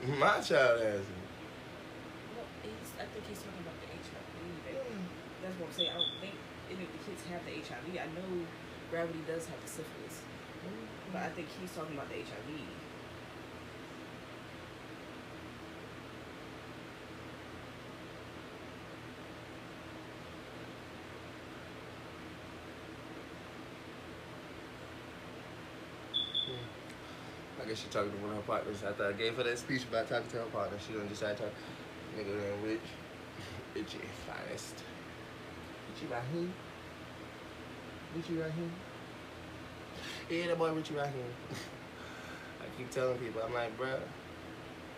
My child has it. Well, I think he's talking about the HIV. That's what I'm saying. I don't think any of the kids have the HIV. I know Gravity does have the syphilis, but I think he's talking about the HIV. I guess she talking to one of her partners after I gave her that speech about talking to her partner. She done decided to nigga named Rich. Richie, finest. Richie Raheem. Richie Raheem. Yeah, that boy Richie Raheem. I keep telling people, I'm like, bruh,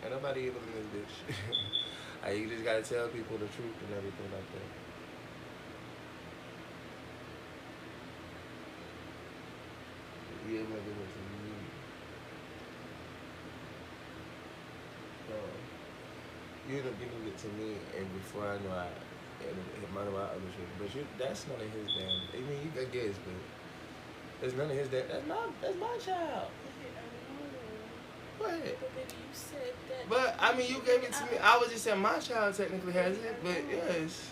ain't nobody evil in this bitch. You just gotta tell people the truth and everything like that. Yeah, nigga, listen to me. You end up giving it to me, and before I know it might have other shit. But that's none of his damn. I mean, you can guess, but it's none of his damn. That's my child. What? But baby, you said that. But I mean, you gave it to me. I was just saying my child technically has it, but yes.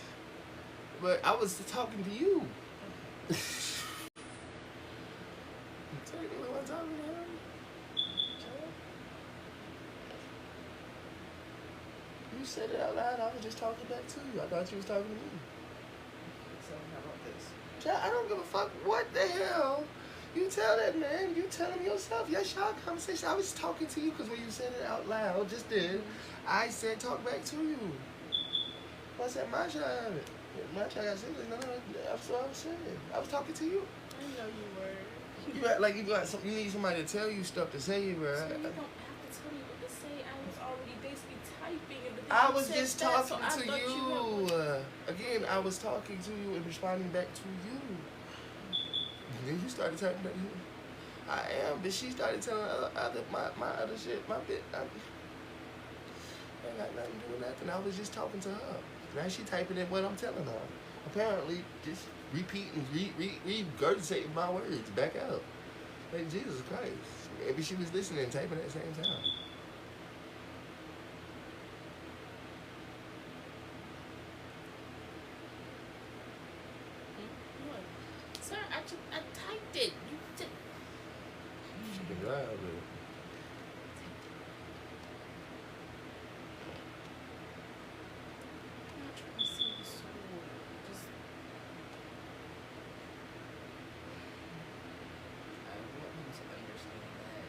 But I was talking to you. Technically, what I'm talking to him. You said it out loud. I was just talking back to you. I thought you was talking to me. So how about this? Child, I don't give a fuck. What the hell? You tell that man. You tell him yourself. Yes, y'all conversation. I was talking to you because when you said it out loud, just did. I said talk back to you. I said my child. My child got siblings. No, that's what I was saying. I was talking to you. I know you were. You act like you need somebody to tell you stuff to say, bro. So you don't have to tell me what to say. I was already basically typing. I was just talking to you. Again, I was talking to you and responding back to you. And then you started talking back to you. I am, but she started telling my other shit, my bit. I ain't got nothing to do with nothing. I was just talking to her. Now she typing in what I'm telling her. Apparently, just repeating, regurgitating my words back out. Like, Jesus Christ. Maybe she was listening and typing at the same time. Sir, I typed it. You did. She can drive, but I'm not trying to see the soul. Just. I want him to understand that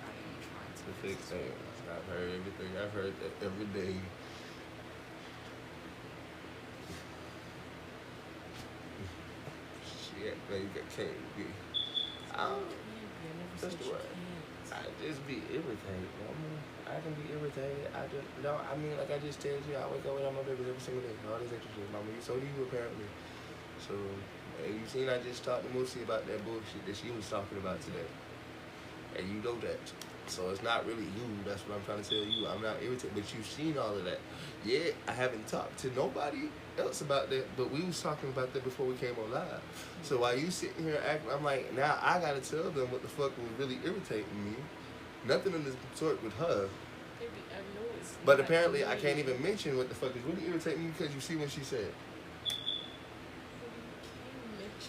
I am trying to fix things. I've heard everything. I've heard that every day. Shit, man, you can't be. That's the word. I just be irritated. I can be irritated. I just no. I mean, like I just told you, I wake up with my babies every single day. All this extra shit, mama. So do you apparently. So, and you seen I just talked to Moosey about that bullshit that she was talking about today, and you know that. So it's not really you. That's what I'm trying to tell you. I'm not irritated, but you've seen all of that. Yeah, I haven't talked to nobody else about that, but we was talking about that before we came on live. So while you sitting here acting, I'm like, now I gotta tell them what the fuck was really irritating me. Nothing in this sort with her. Baby, I know it's. But apparently I can't even mention what the fuck is really irritating me because you see what she said.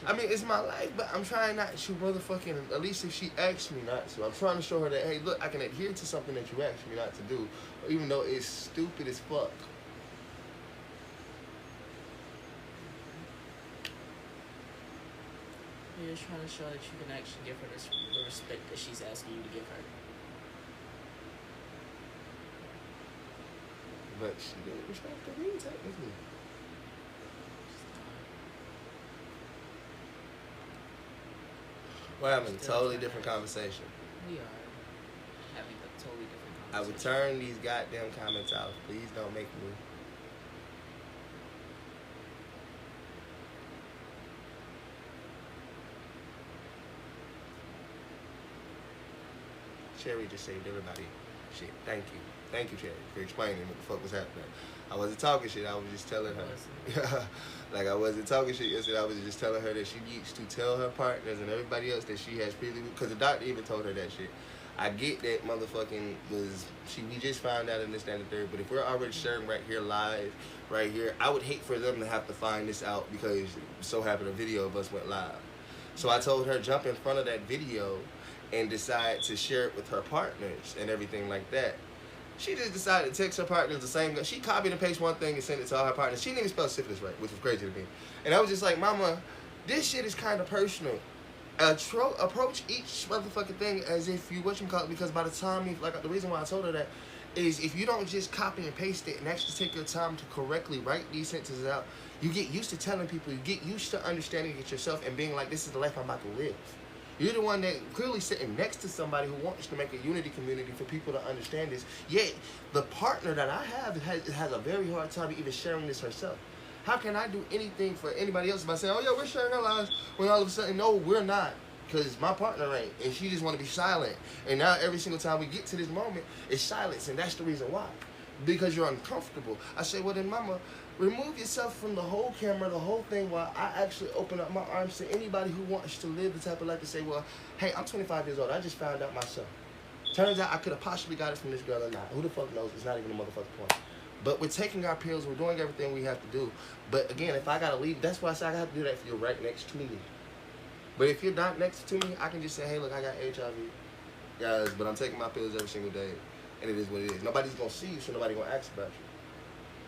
I mean, it's my life, but I'm trying not to motherfucking, at least if she asks me not to. I'm trying to show her that, hey, look, I can adhere to something that you asked me not to do, even though it's stupid as fuck. You're just trying to show that you can actually give her the respect that she's asking you to give her. But she didn't respect me, technically. We're having a totally different conversation. We are having a totally different conversation. I would turn these goddamn comments off. Please don't make me. Cherry just saved everybody. Shit, thank you. Thank you, Cherry, for explaining what the fuck was happening. I wasn't talking shit, I was just telling her. Like, I wasn't talking shit yesterday, I was just telling her that she needs to tell her partners and everybody else that she has previously, because the doctor even told her that shit. I get that motherfucking we just found out in this, that, and the third, but if we're already sharing right here live, right here, I would hate for them to have to find this out because so happened a video of us went live. So I told her jump in front of that video and decide to share it with her partners and everything like that. She just decided to text her partners the same. She copied and pasted one thing and sent it to all her partners. She didn't even spell syphilis right, which was crazy to me. And I was just like, Mama, this shit is kind of personal. Approach each motherfucking thing as if you whatchamacallit, because by the time the reason why I told her that is if you don't just copy and paste it and actually take your time to correctly write these sentences out, you get used to telling people, you get used to understanding it yourself and being like, this is the life I'm about to live. You're the one that clearly sitting next to somebody who wants to make a unity community for people to understand this. Yet, the partner that I have has a very hard time even sharing this herself. How can I do anything for anybody else by saying, oh yeah, we're sharing our lives, when all of a sudden, no, we're not. Because my partner ain't, and she just want to be silent. And now every single time we get to this moment, it's silence, and that's the reason why. Because you're uncomfortable. I say, well then, Mama, remove yourself from the whole camera, the whole thing, while I actually open up my arms to anybody who wants to live the type of life to say, well, hey, I'm 25 years old. I just found out myself. Turns out I could have possibly got it from this girl or not. Who the fuck knows? It's not even a motherfucking point. But we're taking our pills. We're doing everything we have to do. But again, if I got to leave, that's why I say I have to do that if you're right next to me. But if you're not next to me, I can just say, hey, look, I got HIV. Guys, but I'm taking my pills every single day. And it is what it is. Nobody's going to see you, so nobody's going to ask about you.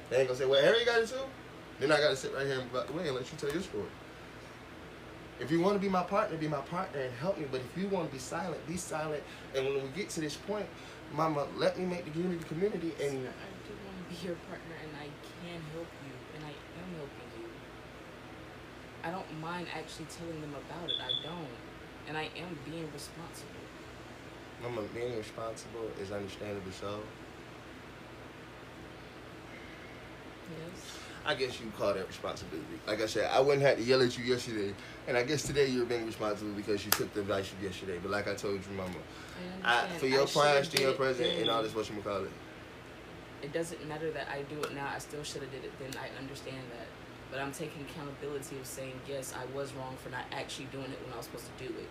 They ain't going to say, well, Harry got it too? Then I got to sit right here and out the way and let you tell your story. If you want to be my partner and help me. But if you want to be silent, be silent. And when we get to this point, Mama, let me make the unity community. And I do want to be your partner, and I can help you, and I am helping you. I don't mind actually telling them about it. I don't. And I am being responsible. Mama, being responsible is understandably so. Yes. I guess you call that responsibility. Like I said, I wouldn't have to yell at you yesterday. And I guess today you're being responsible because you took the advice from yesterday. But like I told you, Mama, for your past and your present and all this, whatchamacallit. It doesn't matter that I do it now. I still should have did it then. I understand that. But I'm taking accountability of saying, yes, I was wrong for not actually doing it when I was supposed to do it.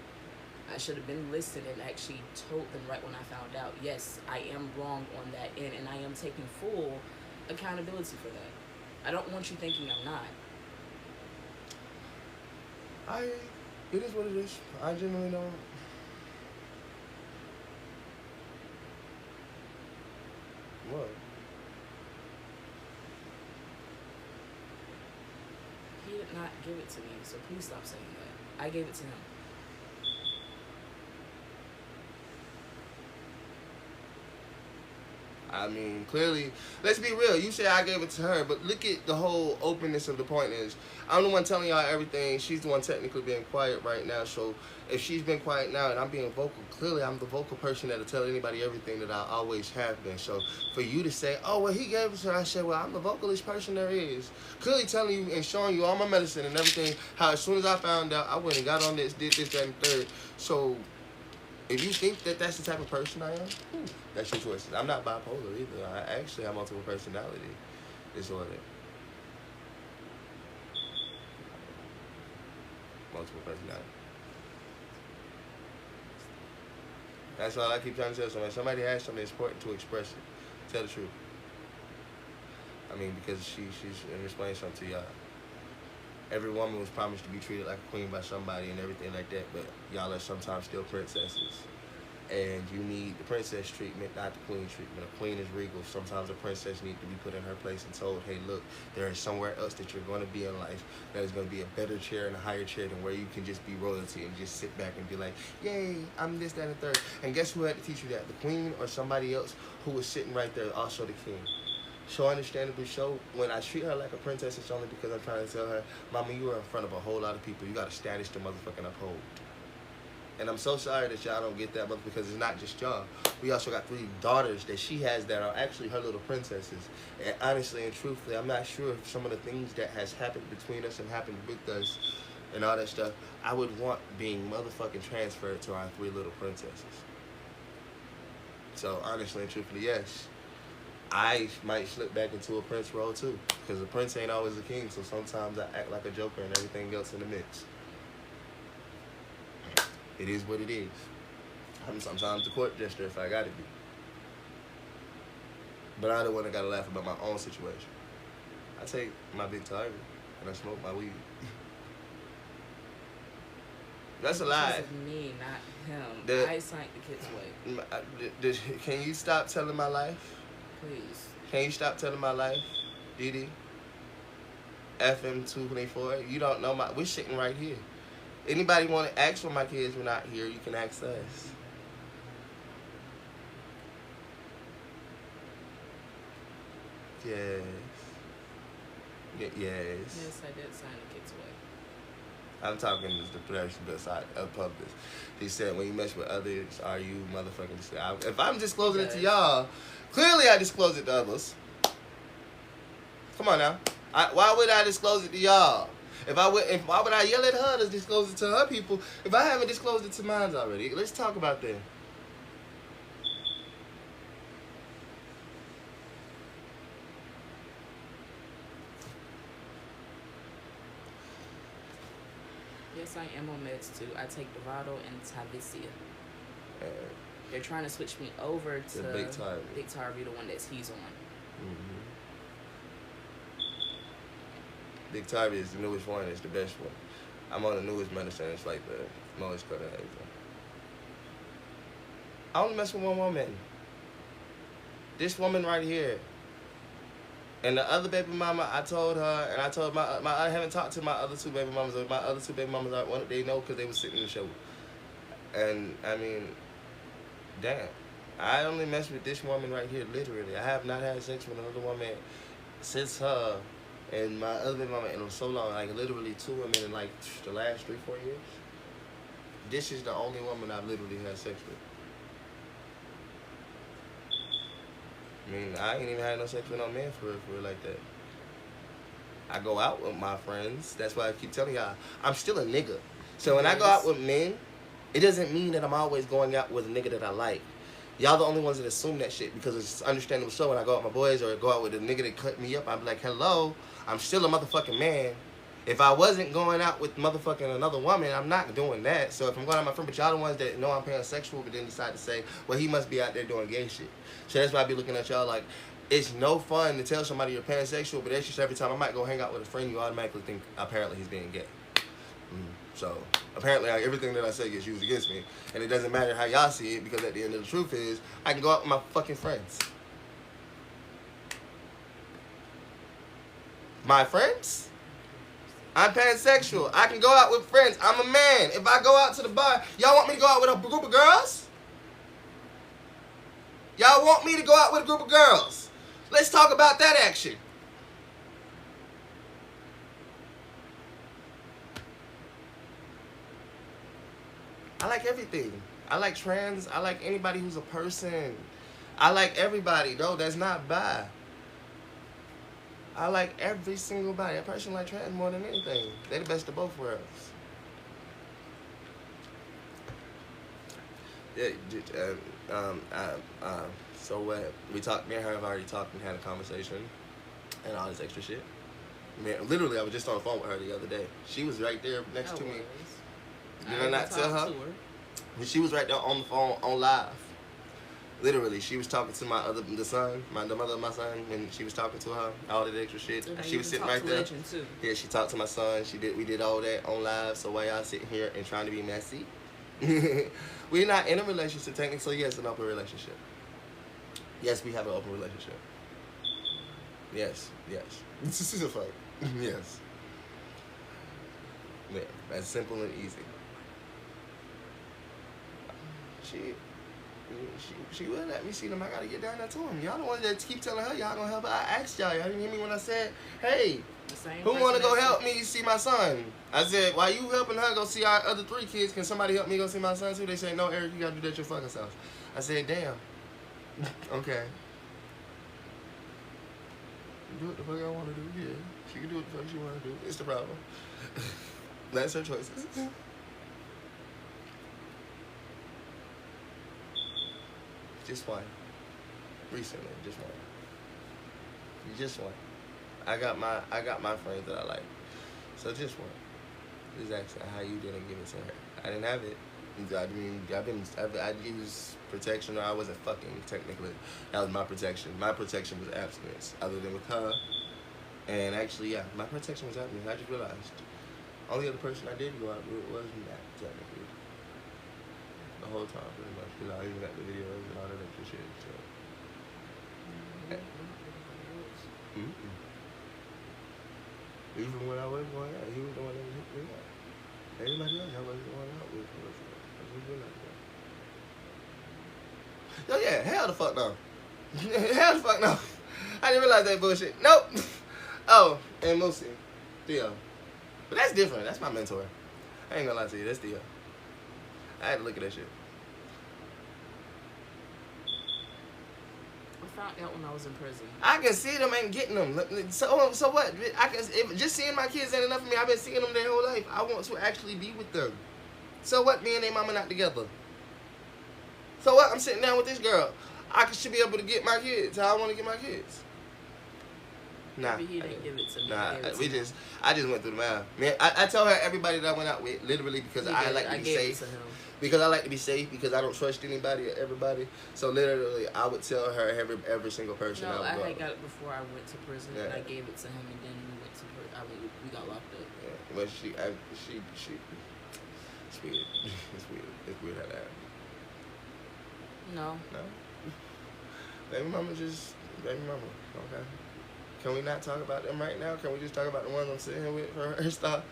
I should have been listened and actually told them right when I found out, yes, I am wrong on that end, and I am taking full accountability for that. I don't want you thinking I'm not. It is what it is. I genuinely don't. What? He did not give it to me, so please stop saying that. I gave it to him. I mean, clearly, let's be real. You say I gave it to her, but look at the whole openness of the point is, I'm the one telling y'all everything. She's the one technically being quiet right now. So if she's been quiet now and I'm being vocal, clearly I'm the vocal person that'll tell anybody everything that I always have been. So for you to say, oh, well, he gave it to her, I said, well, I'm the vocalist person there is. Clearly telling you and showing you all my medicine and everything, how as soon as I found out, I went and got on this, did this, that, and third. So if you think that that's the type of person I am, that's your choice. I'm not bipolar either. I actually have multiple personality disorder. Multiple personality. That's all I keep trying to tell somebody. Somebody has something important to express it. Tell the truth. I mean, because she's explaining something to y'all. Every woman was promised to be treated like a queen by somebody and everything like that, but y'all are sometimes still princesses. And you need the princess treatment, not the queen treatment. A queen is regal. Sometimes a princess needs to be put in her place and told, hey, look, there is somewhere else that you're going to be in life that is going to be a better chair and a higher chair than where you can just be royalty and just sit back and be like, yay, I'm this, that, and the third. And guess who had to teach you that? The queen or somebody else who was sitting right there, also the king. So understandably so, when I treat her like a princess, it's only because I'm trying to tell her, Mama, you are in front of a whole lot of people. You got a status to motherfucking uphold. And I'm so sorry that y'all don't get that, because it's not just y'all. We also got 3 daughters that she has that are actually her little princesses. And honestly and truthfully, I'm not sure if some of the things that has happened between us and happened with us and all that stuff, I would want being motherfucking transferred to our 3 little princesses. So honestly and truthfully, yes. I might slip back into a prince role too, because a prince ain't always a king, so sometimes I act like a joker and everything else in the mix. It is what it is. I'm sometimes the court jester if I gotta be. But I'm the one that gotta laugh about my own situation. I take my big tiger and I smoke my weed. That's a lie. Because of me, not him. I signed the kid's way. Can you stop telling my life? Please. Can you stop telling my life, Didi? FM 224. You don't know my. We're sitting right here. Anybody want to ask for my kids? We're not here. You can ask us. Yes. Yes. Yes, I did sign the kid's way. I'm talking to the professional side of public. He said, when you mess with others, are you motherfucking... If I'm disclosing it to y'all, clearly I disclose it to others. Come on now. Why would I disclose it to y'all? Why would I yell at her to disclose it to her people if I haven't disclosed it to mine already? Let's talk about that. Yes, I am on meds too. I take Dovato and Tavicia. They're trying to switch me over to Big Tarvy, the one that he's on. Mm-hmm. Big Tarvy is the newest one. It's the best one. I'm on the newest medicine. It's like the most cut and everything. I only mess with one woman. This woman right here. And the other baby mama, I told her, and I told I haven't talked to my other two baby mamas. My other two baby mamas, they know because they were sitting in the show. And, I mean, damn. I only mess with this woman right here, literally. I have not had sex with another woman since her and my other baby mama in so long. Like, literally 2 women in, like, the last 3-4 years. This is the only woman I've literally had sex with. I mean, I ain't even had no sex with no man for real like that. I go out with my friends. That's why I keep telling y'all, I'm still a nigga. So when I go out with men, it doesn't mean that I'm always going out with a nigga that I like. Y'all the only ones that assume that shit because it's understandable. So when I go out with my boys or go out with a nigga that cut me up, I'm like, hello, I'm still a motherfucking man. If I wasn't going out with motherfucking another woman, I'm not doing that. So if I'm going out with my friend, but y'all the ones that know I'm pansexual, but then decide to say, well, he must be out there doing gay shit. So that's why I be looking at y'all like, it's no fun to tell somebody you're pansexual, but that's just every time I might go hang out with a friend, you automatically think apparently he's being gay. So apparently everything that I say gets used against me, and it doesn't matter how y'all see it because at the end of the truth is, I can go out with my fucking friends. My friends? I'm pansexual. I can go out with friends. I'm a man. If I go out to the bar, y'all want me to go out with a group of girls? Y'all want me to go out with a group of girls? Let's talk about that action. I like everything. I like trans. I like anybody who's a person. I like everybody. No, that's not bi. I like every single body. A person like trans more than anything. They're the best of both worlds. So what? We talked. Me and her have already talked and had a conversation, and all this extra shit. Man, literally, I was just on the phone with her the other day. She was right there next to me. Did I not tell her? She was right there on the phone, on live. Literally, she was talking to the son, the mother of my son, and she was talking to her, all that extra shit. And she was sitting right there. Yeah, she talked to my son. We did all that on live. So while y'all sitting here and trying to be messy, we're not in a relationship technically. So yes, an open relationship. Yes, we have an open relationship. Yes. This is a fight. Yes. Yeah, that's simple and easy. She will let me see them. I gotta get down there to them. Y'all the ones that keep telling her y'all gonna help her. I asked y'all didn't hear me when I said, hey, who wanna go help me see my son? I said, why you helping her go see our other 3 kids? Can somebody help me go see my son too? They say, no, Eric, you gotta do that at your fucking self. I said, damn. Okay. Do what the fuck I wanna do, yeah. She can do what the fuck she wanna do. It's the problem. That's her choices. Just one. Recently, just one. Just one. I got my friends that I like. So just one. Just ask her how you didn't give it to her. I didn't have it. I used protection. I wasn't fucking technically. That was my protection. My protection was abstinence. Other than with her, and actually, yeah, my protection was abstinence. I just realized only other person I did go out with was Matt technically. The whole time, pretty much, because I even got the videos and all that extra shit. So. Mm-hmm. Even when I was going out, he was the one that was hitting me up. Everybody else I wasn't going out with. Yo, yeah, hell the fuck no. Hell the fuck no. I didn't realize that bullshit. Nope. Oh, and Moosey. Theo. But that's different. That's my mentor. I ain't gonna lie to you. That's Theo. I had to look at that shit. I found out when I was in prison. I can see them ain't getting them. So what? Just seeing my kids ain't enough for me. I've been seeing them their whole life. I want to actually be with them. So what? Me and their mama not together. So what? I'm sitting down with this girl. I should be able to get my kids how I want to get my kids. Nah, maybe he didn't give it to me. Nah, I just went through the math. Man, I tell her everybody that I went out with, literally because I like to be safe. Because I like to be safe, because I don't trust anybody or everybody. So literally, I would tell her every single person. No, I had would got it before I went to prison, and I gave it to him, and then we went to prison. We got locked up. Yeah, but she, it's weird. It's weird. It's weird how that happened. No. Baby mama. Okay. Can we not talk about them right now? Can we just talk about the ones I'm sitting here with for her stuff?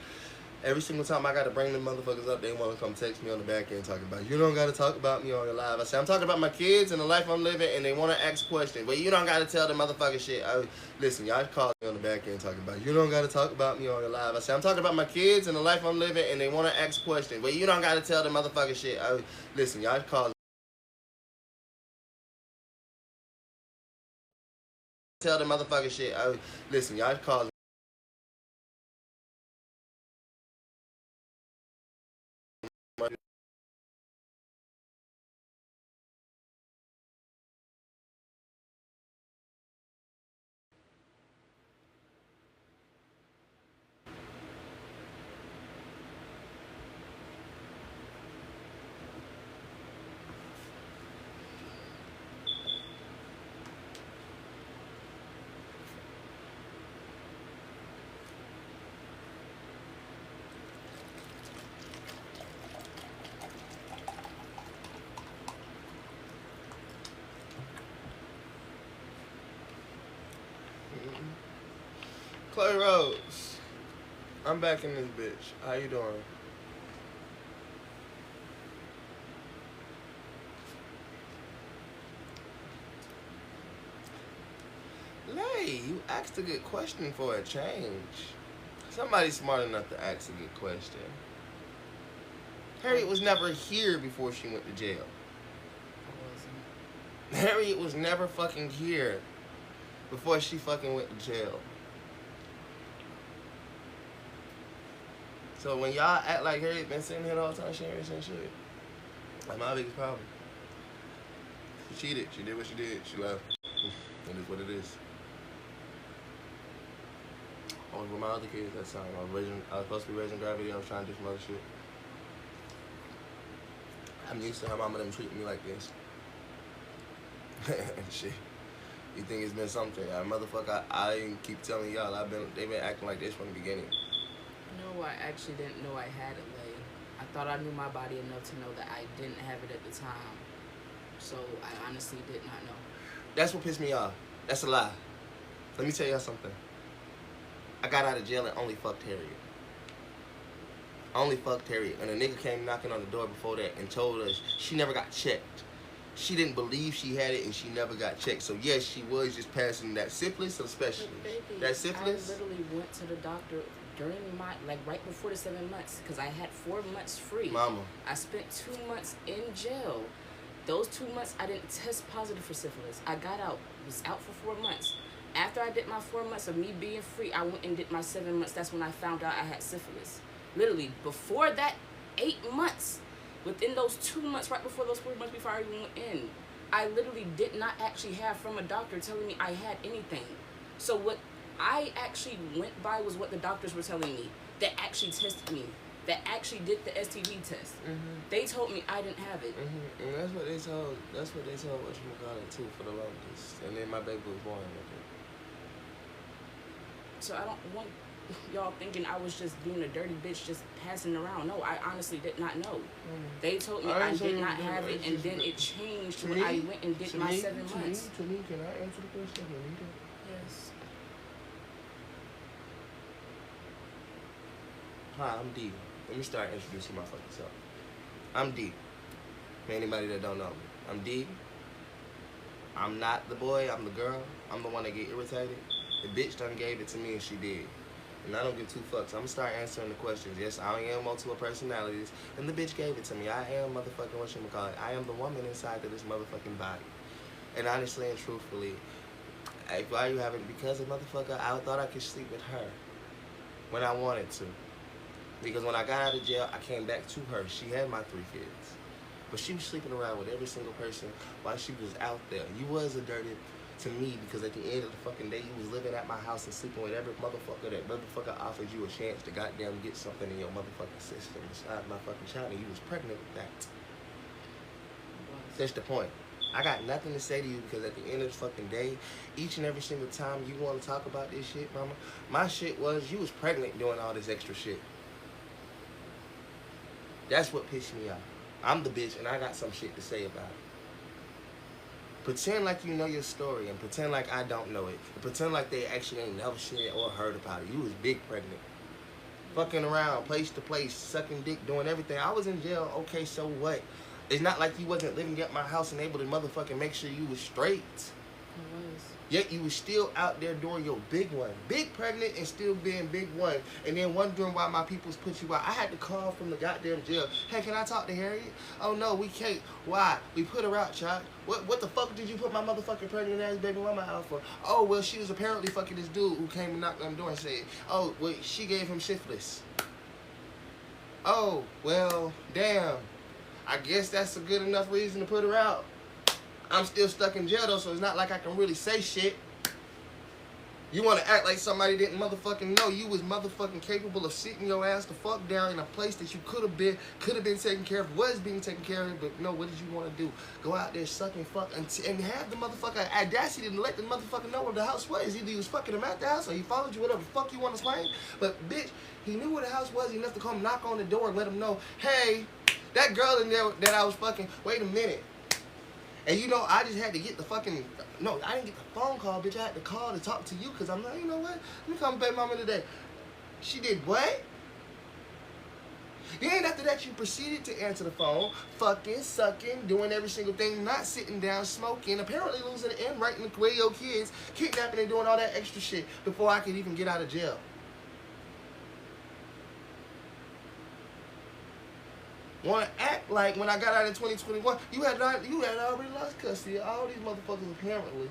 Every single time I got to bring them motherfuckers up, they want to come text me on the back end talking about, you don't got to talk about me on your live. I say, I'm talking about my kids and the life I'm living, and they want to ask questions. But you don't got to tell the motherfucking shit. Listen, y'all call me on the back end talking about, you don't got to talk about me on your live. I say, I'm talking about my kids and the life I'm living, and they want to ask questions. But you don't got to tell the motherfucking shit. Listen, y'all call tell the motherfucking shit. Listen, y'all call Chloe Rose. I'm back in this bitch. How you doing? Lay, you asked a good question for a change. Somebody smart enough to ask a good question. Harriet was never here before she went to jail. I wasn't. Harriet was never fucking here before she fucking went to jail. So when y'all act like Harriet been sitting here the whole time, she ain't saying shit. That's my biggest problem. She cheated. She did what she did. She left. It is what it is. I was with my other kids that time. I was supposed to be raising gravity. I was trying to do some other shit. I'm used to her mama them treating me like this. Shit. You think it's been something? Motherfucker, I keep telling y'all, they've been acting like this from the beginning. No, I actually didn't know I had it, Lay. I thought I knew my body enough to know that I didn't have it at the time. So I honestly did not know. That's what pissed me off. That's a lie. Let me tell y'all something. I got out of jail and only fucked Harriet. Only fucked Harriet. And a nigga came knocking on the door before that and told us she never got checked. She didn't believe she had it and she never got checked. So yes, she was just passing that syphilis or specialist. That syphilis? I literally went to the doctor during my, right before the 7 months, because I had 4 months free. Mama. I spent 2 months in jail. Those 2 months, I didn't test positive for syphilis. I got out, was out for 4 months. After I did my 4 months of me being free, I went and did my 7 months. That's when I found out I had syphilis. Literally, before that 8 months, within those 2 months, right before those 4 months before I even went in, I literally did not actually have from a doctor telling me I had anything. So what I actually went by was what the doctors were telling me that actually tested me that actually did the STD test. They told me I didn't have it. And that's what they told. That's what they told whatchamacallit too for the longest. And then my baby was born with it. So I don't want y'all thinking I was just being a dirty bitch, just passing around. No, I honestly did not know. They told me I did not have it, and then it changed when I went and did my 7 months. To me, can I answer the question? Yes. Hi, I'm D. Let me start introducing my fucking self. I'm D. For anybody that don't know me, I'm D. I'm not the boy, I'm the girl. I'm the one that get irritated. The bitch done gave it to me and she did. And I don't give two fucks. I'm gonna start answering the questions. Yes, I am multiple personalities. And the bitch gave it to me. I am motherfucking whatchamacallit. I am the woman inside of this motherfucking body. And honestly and truthfully, why you having, because of motherfucker, I thought I could sleep with her when I wanted to. Because when I got out of jail, I came back to her. She had my 3 kids. But she was sleeping around with every single person while she was out there. You was a dirty to me because at the end of the fucking day, you was living at my house and sleeping with every motherfucker that motherfucker offered you a chance to goddamn get something in your motherfucking system inside my fucking child, and you was pregnant with that. That's the point. I got nothing to say to you because at the end of the fucking day, each and every single time you want to talk about this shit, mama, my shit was you was pregnant doing all this extra shit. That's what pissed me off. I'm the bitch and I got some shit to say about it. Pretend like you know your story and pretend like I don't know it. And pretend like they actually ain't never seen it or heard about it. You was big pregnant. Fucking around, place to place, sucking dick, doing everything. I was in jail, okay, so what? It's not like you wasn't living at my house and able to motherfucking make sure you was straight. I was. Yet you was still out there doing your big one. Big pregnant and still being big one. And then wondering why my peoples put you out. I had to call from the goddamn jail. Hey, can I talk to Harriet? Oh, no, we can't. Why? We put her out, child. What the fuck did you put my motherfucking pregnant ass baby mama out for? Oh, well, she was apparently fucking this dude who came and knocked on the door and said, oh, well, she gave him syphilis. Oh, well, damn. I guess that's a good enough reason to put her out. I'm still stuck in jail, though, so it's not like I can really say shit. You want to act like somebody didn't motherfucking know. You was motherfucking capable of sitting your ass the fuck down in a place that you could have been taken care of, was being taken care of, but no, what did you want to do? Go out there, suck and fuck, and have the motherfucker audacity to let the motherfucker know where the house was. Either he was fucking him at the house or he followed you, whatever the fuck you want to explain. But, bitch, he knew where the house was enough to come knock on the door and let him know, hey, that girl in there that I was fucking, wait a minute. And you know, I just had to get the fucking, no, I didn't get the phone call, bitch. I had to call to talk to you because I'm like, you know what? Let me call my baby mama today. She did what? Then after that, you proceeded to answer the phone, fucking, sucking, doing every single thing, not sitting down, smoking, apparently losing the end, writing away your kids, kidnapping and doing all that extra shit before I could even get out of jail. Want to act like when I got out in 2021, you had already lost custody of all these motherfuckers apparently.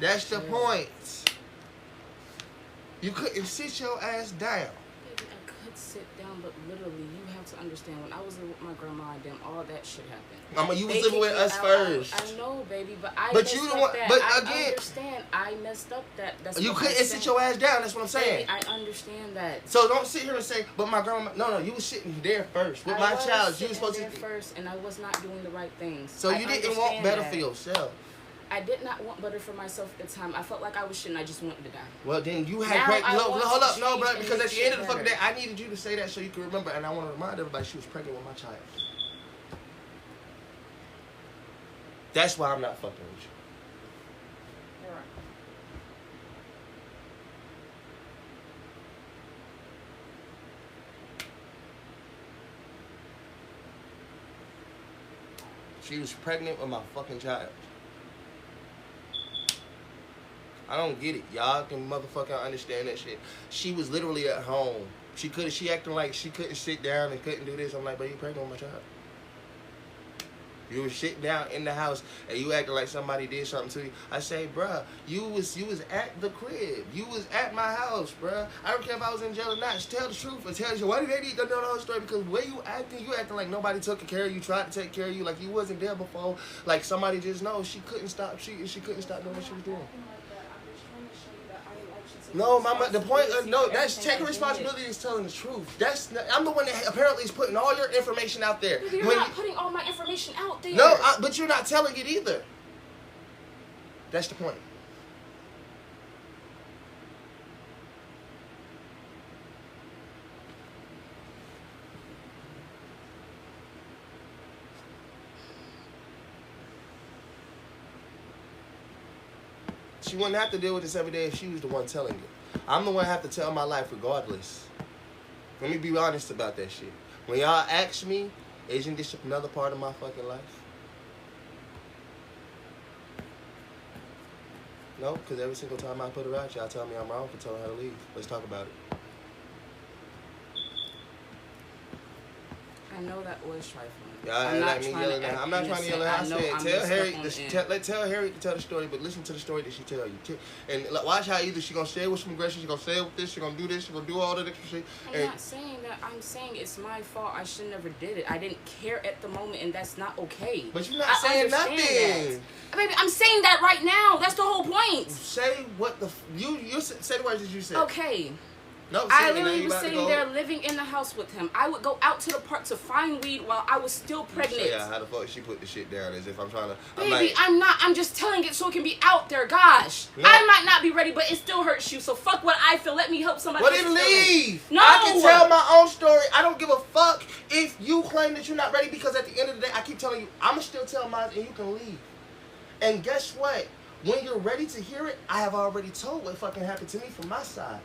That's the point. You couldn't sit your ass down. Baby, I could sit down, but literally, you have to understand, when I was living with my grandma and them, all that shit happened. You was living with us first. I know, baby, but I but messed you the up one, that. but I again, understand. I messed up that. That's you what couldn't I'm sit saying. your ass down. That's what I'm saying. Baby, I understand that. So don't sit here and say, but my grandma. No, you was sitting there first with my child. You was supposed to first, and I was not doing the right things. So you didn't want better for yourself. I did not want better for myself at the time. I felt like I was shitting. I just wanted to die. Well, then you had great. Hold up, no, bro. Because at the end of the fucking day, I needed you to say that so you can remember. And I want to remind everybody she was pregnant with my child. That's why I'm not fucking with you. You're right. She was pregnant with my fucking child. I don't get it. Y'all can motherfucking understand that shit. She was literally at home. She acting like she couldn't sit down and couldn't do this. I'm like, but you pregnant with my child. You was sitting down in the house and you acting like somebody did something to you. I say, bruh, you was at the crib. You was at my house, bruh. I don't care if I was in jail or not. Just tell the truth and tell you. Why do they need to know the whole story? Because the way you acting like nobody took care of you, tried to take care of you, like you wasn't there before. Like somebody just knows she couldn't stop. She couldn't stop doing what she was doing. No, mama. The point of responsibility no, for that's everything taking I responsibility is telling the truth. I'm the one that apparently is putting all your information out there. did. You're not putting all my information out there. No, but you're not telling it either. That's the point. She wouldn't have to deal with this every day if she was the one telling you. I'm the one that have to tell my life regardless. Let me be honest about that shit. When y'all ask me, isn't this another part of my fucking life? No, because every single time I put her out, y'all tell me I'm wrong for telling her to leave. Let's talk about it. I know that was trifling. I'm not trying to yell at her. I said, tell Harry to tell the story, but listen to the story that she tell you. And watch how either she gonna stay with some aggression, she gonna stay with this, she gonna do this, she gonna do all that extra shit. I'm not saying that. I'm saying it's my fault. I should never did it. I didn't care at the moment, and that's not okay. But you're not saying nothing. Baby, I'm saying that right now. That's the whole point. Say what you say the words that you said. Okay. No, I literally was sitting there living in the house with him. I would go out to the park to find weed while I was still pregnant. Yeah, how the fuck she put the shit down as if I'm trying to... Baby, I'm not. I'm just telling it so it can be out there. Gosh. No. I might not be ready, but it still hurts you. So fuck what I feel. Let me help somebody else. Well, then leave. No. I can tell my own story. I don't give a fuck if you claim that you're not ready, because at the end of the day, I keep telling you, I'm going to still tell mine and you can leave. And guess what? When you're ready to hear it, I have already told what fucking happened to me from my side.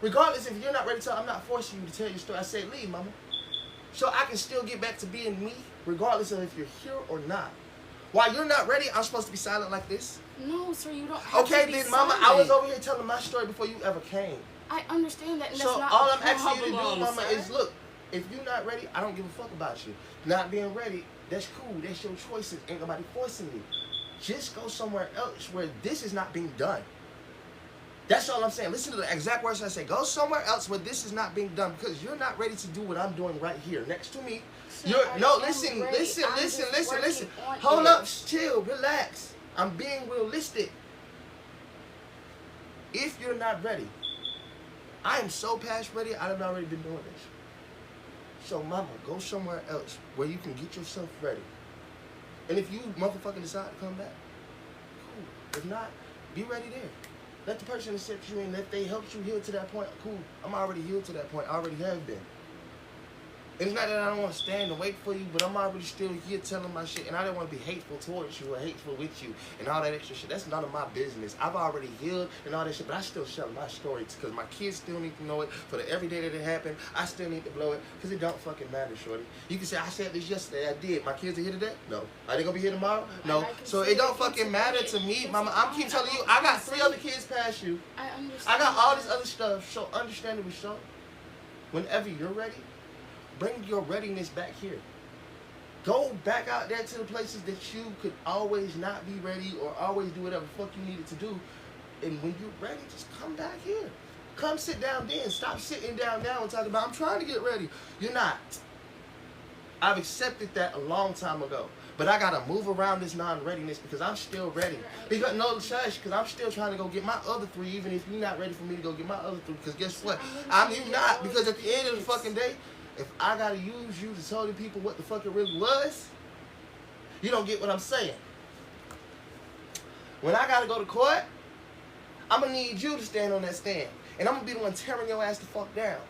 Regardless, if you're not ready to tell, I'm not forcing you to tell your story. I said, leave, mama. So I can still get back to being me, regardless of if you're here or not. While you're not ready, I'm supposed to be silent like this? No, sir, you don't have to be Okay, then, mama, I was over here telling my story before you ever came. I understand that, and so that's not all a I'm asking you to do, mama, sir. is look, if you're not ready, I don't give a fuck about you. Not being ready, that's cool. That's your choices. Ain't nobody forcing you. Just go somewhere else where this is not being done. That's all I'm saying. Listen to the exact words I say. Go somewhere else where this is not being done, because you're not ready to do what I'm doing right here next to me. Listen. Hold up, chill, relax. I'm being realistic. If you're not ready, I am so past ready, I've already been doing this. So, mama, go somewhere else where you can get yourself ready. And if you motherfucking decide to come back, cool. If not, be ready there. Let the person accept you, and if they helped you heal to that point, cool. I'm already healed to that point. I already have been. And it's not that I don't want to stand and wait for you, but I'm already still here telling my shit, and I don't want to be hateful towards you or hateful with you and all that extra shit. That's none of my business. I've already healed and all that shit, but I still share my story because my kids still need to know it. For the everyday that it happened, I still need to blow it, because it don't fucking matter, shorty. You can say, I said this yesterday. I did. My kids are here today? No. Are they going to be here tomorrow? No. So it don't fucking matter to me, mama. I'm keep telling you, I got 3 other kids past you. I understand. I got all this other stuff. So understandably so, whenever you're ready, bring your readiness back here. Go back out there to the places that you could always not be ready or always do whatever the fuck you needed to do. And when you're ready, just come back here. Come sit down then. Stop sitting down now and talking about, I'm trying to get ready. You're not. I've accepted that a long time ago. But I gotta move around this non-readiness because I'm still ready. Because I'm still trying to go get my other 3, even if you're not ready for me to go get my other 3. Because guess what? You not. Because at the end of the fucking day, if I gotta use you to tell the people what the fuck it really was, you don't get what I'm saying. When I gotta go to court, I'm gonna need you to stand on that stand. And I'm gonna be the one tearing your ass the fuck down.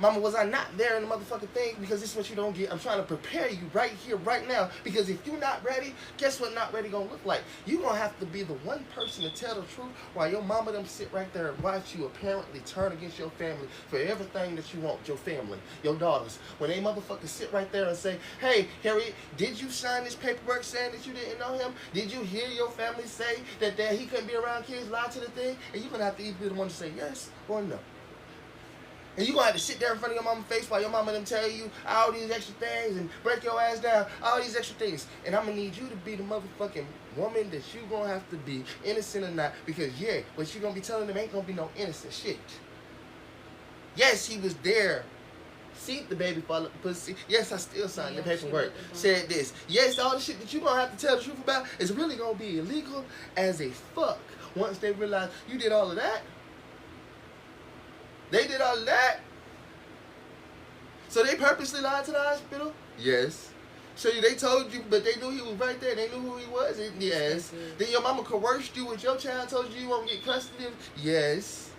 Mama, was I not there in the motherfucking thing? Because this is what you don't get. I'm trying to prepare you right here, right now. Because if you're not ready, guess what not ready gonna look like? You're gonna have to be the one person to tell the truth while your mama them sit right there and watch you apparently turn against your family for everything that you want, your family, your daughters. When they motherfuckers sit right there and say, hey, Harriet, did you sign this paperwork saying that you didn't know him? Did you hear your family say that he couldn't be around kids, lie to the thing? And you're gonna have to either be the one to say yes or no. And you're going to have to sit there in front of your mama's face while your mama them tell you all these extra things and break your ass down, all these extra things. And I'm going to need you to be the motherfucking woman that you're going to have to be, innocent or not. Because, yeah, what you're going to be telling them ain't going to be no innocent shit. Yes, he was there. See the baby fall up the pussy. Yes, I still signed the paperwork. Said this. Yes, all the shit that you're going to have to tell the truth about is really going to be illegal as a fuck. Once they realize you did all of that, They did all that. So they purposely lied to the hospital? Yes. So they told you, but they knew he was right there. They knew who he was? Yes. Then your mama coerced you with your child, told you won't get custody of? Yes.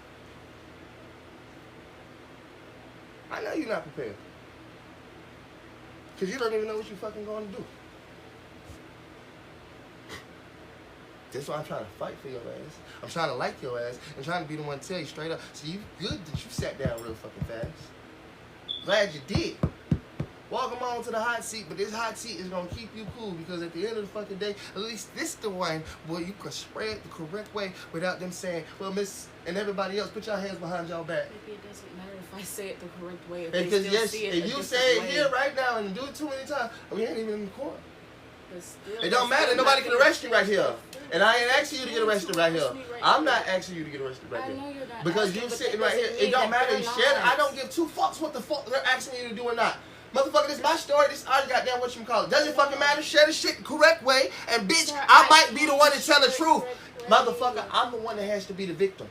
I know you're not prepared. Because you don't even know what you're fucking going to do. That's why I'm trying to fight for your ass. I'm trying to like your ass. I'm trying to be the one to tell you straight up. So you good that you sat down real fucking fast. Glad you did. Welcome on to the hot seat, but this hot seat is going to keep you cool because at the end of the fucking day, at least this the one where you can spread the correct way without them saying, well, miss, and everybody else, put your hands behind your back. Maybe it doesn't matter if I say it the correct way. Because yes, if you say it here right now and do it too many times, we ain't even in the court. It don't matter. Nobody can arrest you right here. And I ain't asking you to get arrested right here. I'm not asking you to get arrested right here. I know you're not. Because you're sitting right here. It don't matter. I don't give two fucks what the fuck they're asking you to do or not. Motherfucker, this is my story. This I goddamn what you call it. Doesn't fucking matter. Share the shit the correct way. And bitch, sir, I might be the one to tell the truth. Motherfucker, I'm the one that has to be the victim.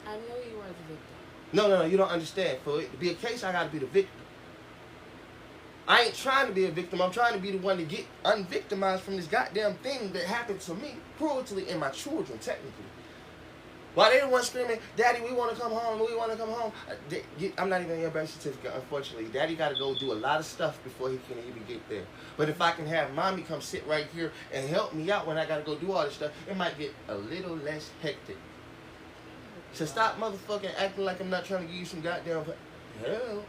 I know you are the victim. No, you don't understand. For it to be a case, I gotta be the victim. I ain't trying to be a victim. I'm trying to be the one to get unvictimized from this goddamn thing that happened to me, cruelty, and my children, technically. While they the ones screaming, Daddy, we want to come home, we want to come home. I'm not even in your birth certificate, unfortunately. Daddy got to go do a lot of stuff before he can even get there. But if I can have Mommy come sit right here and help me out when I got to go do all this stuff, it might get a little less hectic. So stop motherfucking acting like I'm not trying to give you some goddamn hell.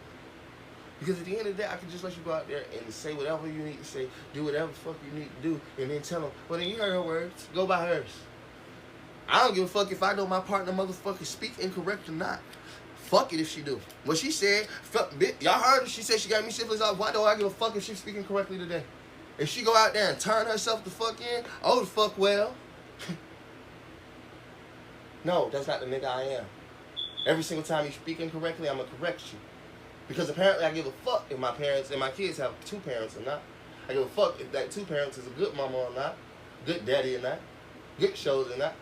Because at the end of the day, I can just let you go out there and say whatever you need to say, do whatever the fuck you need to do, and then tell them, well, then you heard her words, go by hers. I don't give a fuck if I know my partner motherfucker speak incorrect or not. Fuck it if she do. What she said, y'all heard her, she said she got me syphilis off. Why do I give a fuck if she's speaking correctly today? If she go out there and turn herself the fuck in, oh the fuck well. No, that's not the nigga I am. Every single time you speak incorrectly, I'm gonna correct you. Because apparently I give a fuck if my parents and my kids have two parents or not. I give a fuck if that two parents is a good mama or not, good daddy or not, good shows or not.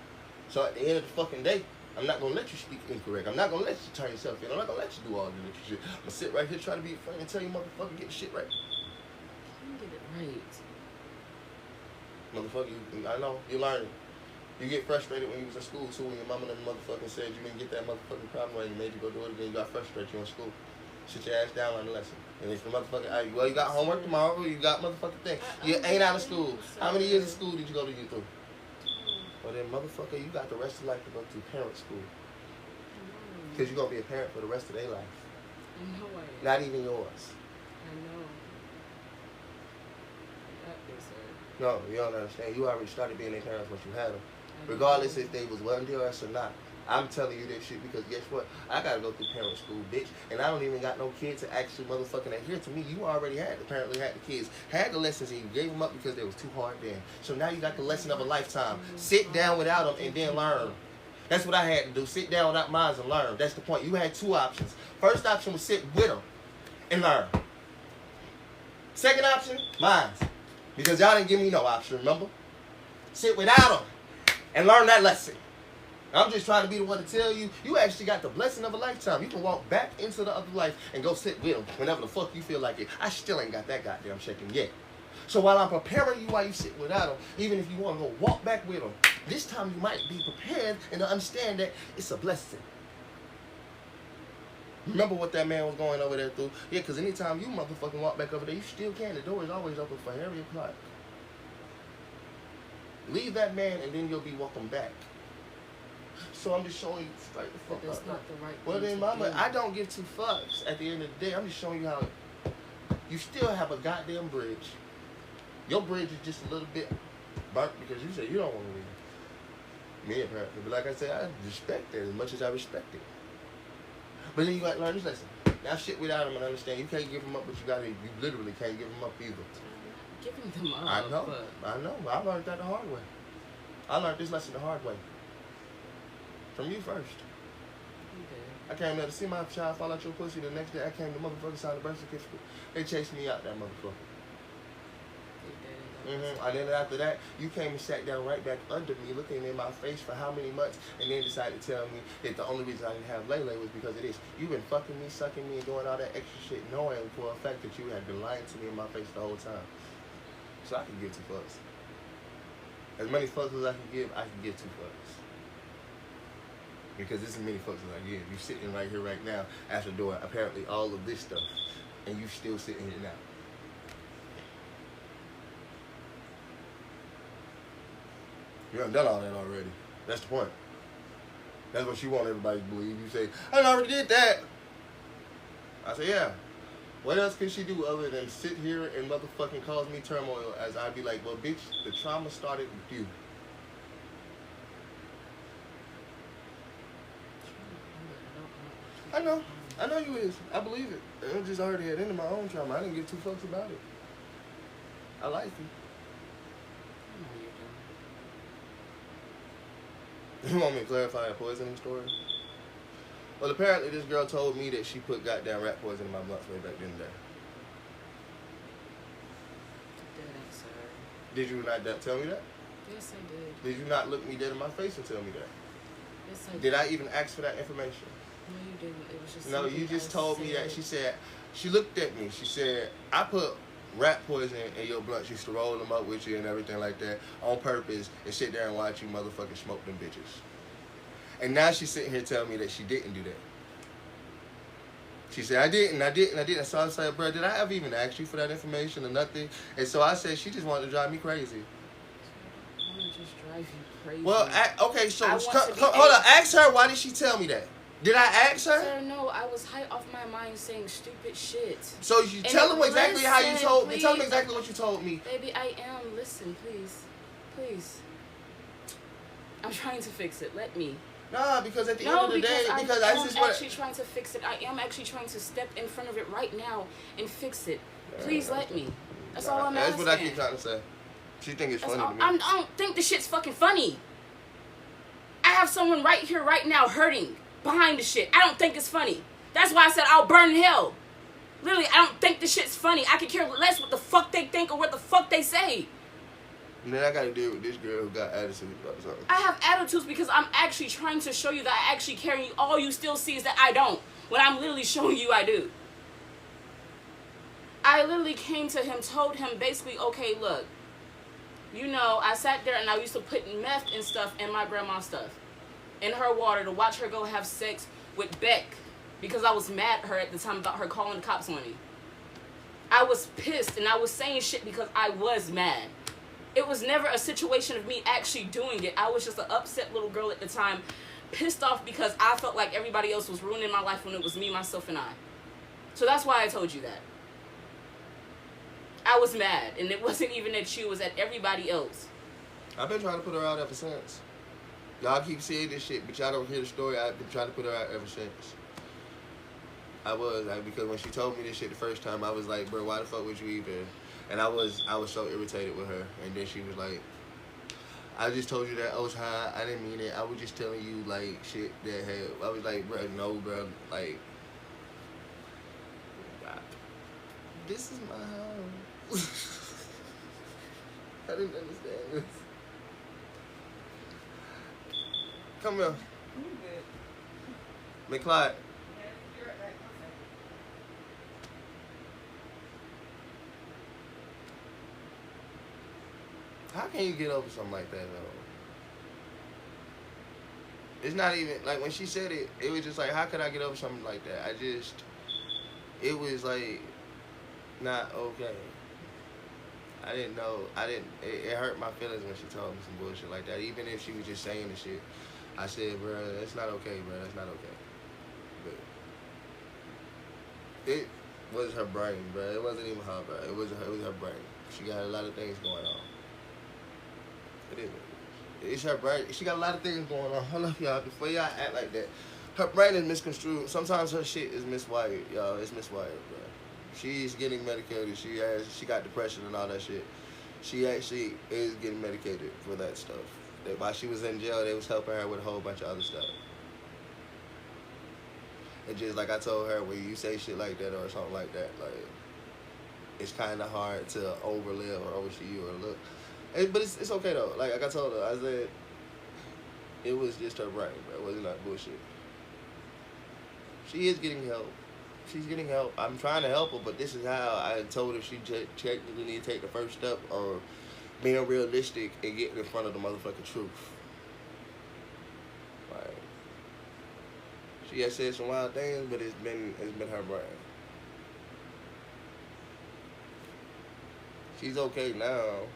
So at the end of the fucking day, I'm not gonna let you speak incorrect. I'm not gonna let you turn yourself in. I'm not gonna let you do all this shit. I'm gonna sit right here trying to be a friend and tell you motherfucker get the shit right. You get it right. Motherfucker, I know, you learn it. You get frustrated when you was in school too, when your mama and the motherfucking said you didn't get that motherfucking problem right and made you go do it again, you got frustrated, you in school. Sit your ass down on the lesson. And if the motherfucker, well, you got homework tomorrow, you got motherfucking thing. You ain't out of school. How many years of school did you go to you through? Well then, motherfucker, you got the rest of life to go through parent school. Because you're going to be a parent for the rest of their life. I know I am. Not even yours. I know. No, you don't understand. You already started being their parents once you had them. Regardless if they was well to us or not. I'm telling you this shit because guess what? I got to go through parent school, bitch. And I don't even got no kids to actually motherfucking adhere to me. You already apparently had the kids. Had the lessons and you gave them up because they was too hard then. So now you got the lesson of a lifetime. Sit down without them and then learn. That's what I had to do. Sit down without mine and learn. That's the point. You had two options. First option was sit with them and learn. Second option, mine. Because y'all didn't give me no option, remember? Sit without them and learn that lesson. I'm just trying to be the one to tell you, you actually got the blessing of a lifetime. You can walk back into the other life and go sit with them whenever the fuck you feel like it. I still ain't got that goddamn shaking yet. So while I'm preparing you while you sit without them, even if you want to go walk back with them, this time you might be prepared and to understand that it's a blessing. Remember what that man was going over there through? Yeah, because anytime you motherfucking walk back over there, you still can. The door is always open for Harriet Clark. Leave that man and then you'll be welcome back. So I'm just showing you straight the fuck up. That's not the right Well then, thing mama, to do. I don't give two fucks at the end of the day. I'm just showing you how you still have a goddamn bridge. Your bridge is just a little bit burnt because you said you don't want to leave. Me apparently. But like I said, I respect that as much as I respect it. But then you got to learn this lesson. Now shit without them and understand you can't give them up, but you literally can't give them up either. Giving them up. I know. I learned that the hard way. I learned this lesson the hard way. From you first. Okay. I came there to see my child fall out your pussy. The next day I came to motherfucker sign the birth certificate. They chased me out that motherfucker. And then after that, you came and sat down right back under me, looking in my face for how many months, and then decided to tell me that the only reason I didn't have Lele was because of this. You've been fucking me, sucking me, and doing all that extra shit, knowing for a fact that you had been lying to me in my face the whole time. So I can give 2 fucks. As many fucks as I can give 2 fucks. Because this is as many fucks as I give. You sitting right here right now after doing apparently all of this stuff, and you still sitting here now. You haven't done all that already. That's the point. That's what you want everybody to believe. You say, I already did that. I say, yeah. What else can she do other than sit here and motherfucking cause me turmoil as I be like, well, bitch, the trauma started with you. I know you is. I believe it. I just already had into my own trauma. I didn't give 2 fucks about it. I like you. You want me to clarify a poisoning story? Well, apparently this girl told me that she put goddamn rat poison in my blunts way back then and there. Did you not tell me that? Yes, I did. Did you not look me dead in my face and tell me that? Yes, I did. Did I even ask for that information? No, you didn't. It was just no, you just told me that. She said, she looked at me. She said, I put rat poison in your blunts. Used to roll them up with you and everything like that on purpose and sit there and watch you motherfucking smoke them bitches. And now she's sitting here telling me that she didn't do that. She said, I didn't. So I said, bro, did I ever even ask you for that information or nothing? And so I said, she just wanted to drive me crazy. I want to just drive you crazy. Well, okay, so hold on. Ask her, why did she tell me that? Did I ask her? Sir, no, I was high off my mind saying stupid shit. So you tell them exactly how you told me. Tell them exactly what you told me. Baby, I am. Listen, please. Please. I'm trying to fix it. Let me. Nah, because at the end of the day, because I just want actually trying to fix it. I am actually trying to step in front of it right now and fix it. Please let me. That's all I'm asking. That's what I keep trying to say. She think it's funny to me. I don't think the shit's fucking funny. I have someone right here, right now, hurting behind the shit. I don't think it's funny. That's why I said I'll burn in hell. Literally, I don't think the shit's funny. I could care less what the fuck they think or what the fuck they say. And then I gotta deal with this girl who got attitude about something. I have attitudes because I'm actually trying to show you that I actually care, and all you still see is that I don't. When I'm literally showing you I do. I literally came to him, told him basically, okay, look, you know, I sat there and I used to put meth and stuff in my grandma's stuff. In her water to watch her go have sex with Beck. Because I was mad at her at the time about her calling the cops on me. I was pissed and I was saying shit because I was mad. It was never a situation of me actually doing it. I was just an upset little girl at the time, pissed off because I felt like everybody else was ruining my life when it was me, myself, and I. So that's why I told you that. I was mad, and it wasn't even at you, it was at everybody else. I've been trying to put her out ever since. Y'all keep saying this shit, but y'all don't hear the story. I've been trying to put her out ever since. I was, because when she told me this shit the first time, I was like, bro, why the fuck would you even? And I was so irritated with her. And then she was like, I just told you that I was high. I didn't mean it. I was just telling you, like, shit that had. I was like, bro, no, bro. Like, this is my house. I didn't understand this. Come here. McClyde. How can you get over something like that, though? It's not even, like, when she said it, it was just like, how could I get over something like that? It was, like, not okay. I didn't know, it hurt my feelings when she told me some bullshit like that. Even if she was just saying the shit, I said, bro, that's not okay, bro, that's not okay. But it was her brain, bro. It wasn't even her, bro. It was her brain. She got a lot of things going on. It is. It's her brain. She got a lot of things going on. Hold up, y'all. Before y'all act like that, her brain is misconstrued. Sometimes her shit is miswired, y'all. It's miswired, bro. She's getting medicated. She got depression and all that shit. She actually is getting medicated for that stuff. While she was in jail, they was helping her with a whole bunch of other stuff. And just like I told her, when you say shit like that or something like that, like, it's kind of hard to overlive or oversee you or look. But it's okay though. Like I told her, I said it was just her brain, bro. It wasn't that bullshit. She is getting help. She's getting help. I'm trying to help her, but this is how I told her she technically need to take the first step on being realistic and getting in front of the motherfucking truth. Like, she has said some wild things, but it's been her brain. She's okay now.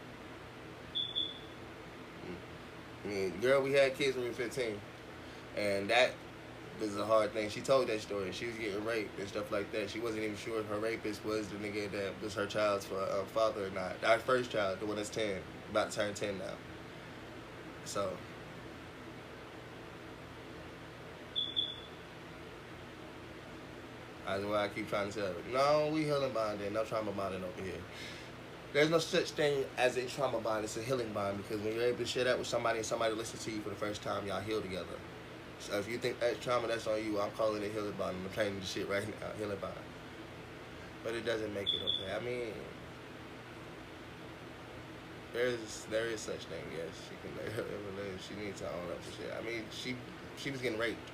I mean, girl, we had kids when we were 15, and that was a hard thing. She told that story. She was getting raped and stuff like that. She wasn't even sure if her rapist was the nigga that was her child's father or not. Our first child, the one that's 10, about to turn 10 now. So, that's why I keep trying to tell her, no, we healing bonding, no trauma bonding over here. There's no such thing as a trauma bond. It's a healing bond, because when you're able to share that with somebody and somebody listens to you for the first time, y'all heal together. So if you think that's trauma, that's on you. I'm calling it healing bond. I'm training the shit right now, healing bond. But it doesn't make it okay. I mean, there is such thing. Yes, she can live. She needs to own up to shit. I mean, she was getting raped,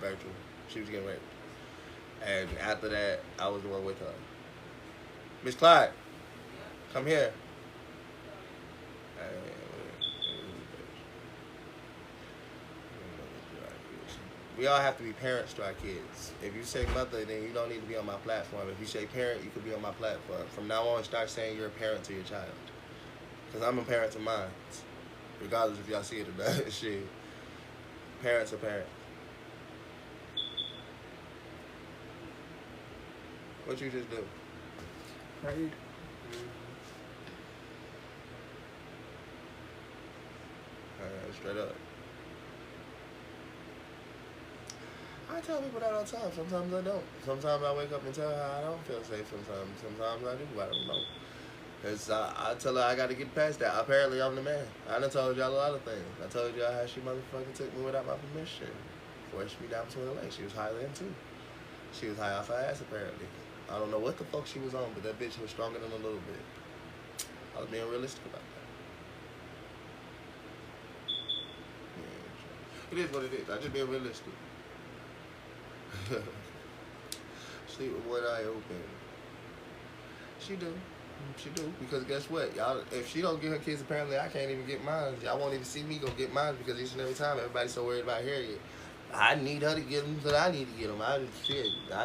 virtual. She was getting raped, and after that, I was the one with her. Miss Clyde, come here. We all have to be parents to our kids. If you say mother, then you don't need to be on my platform. If you say parent, you can be on my platform. From now on, start saying you're a parent to your child. Because I'm a parent to mine. Regardless if y'all see it or not. Shit. Parents are parents. What you just do? Prayed. Straight up. I tell people that all the time. Sometimes I don't. Sometimes I wake up and tell her I don't feel safe. Sometimes I do. I don't know. Because I tell her I got to get past that. Apparently, I'm the man. I done told y'all a lot of things. I told y'all how she motherfucking took me without my permission. Forced me down between the legs. She was high then, too. She was high off her ass, apparently. I don't know what the fuck she was on, but that bitch was stronger than a little bit. I was being realistic about that. Yeah. It is what it is. I just being realistic. Sleep with one eye open. She do. She do. Because guess what? Y'all, if she don't get her kids, apparently I can't even get mine. Y'all won't even see me go get mine, because each and every time everybody's so worried about Harriet. I need her to get them because I need to get them. I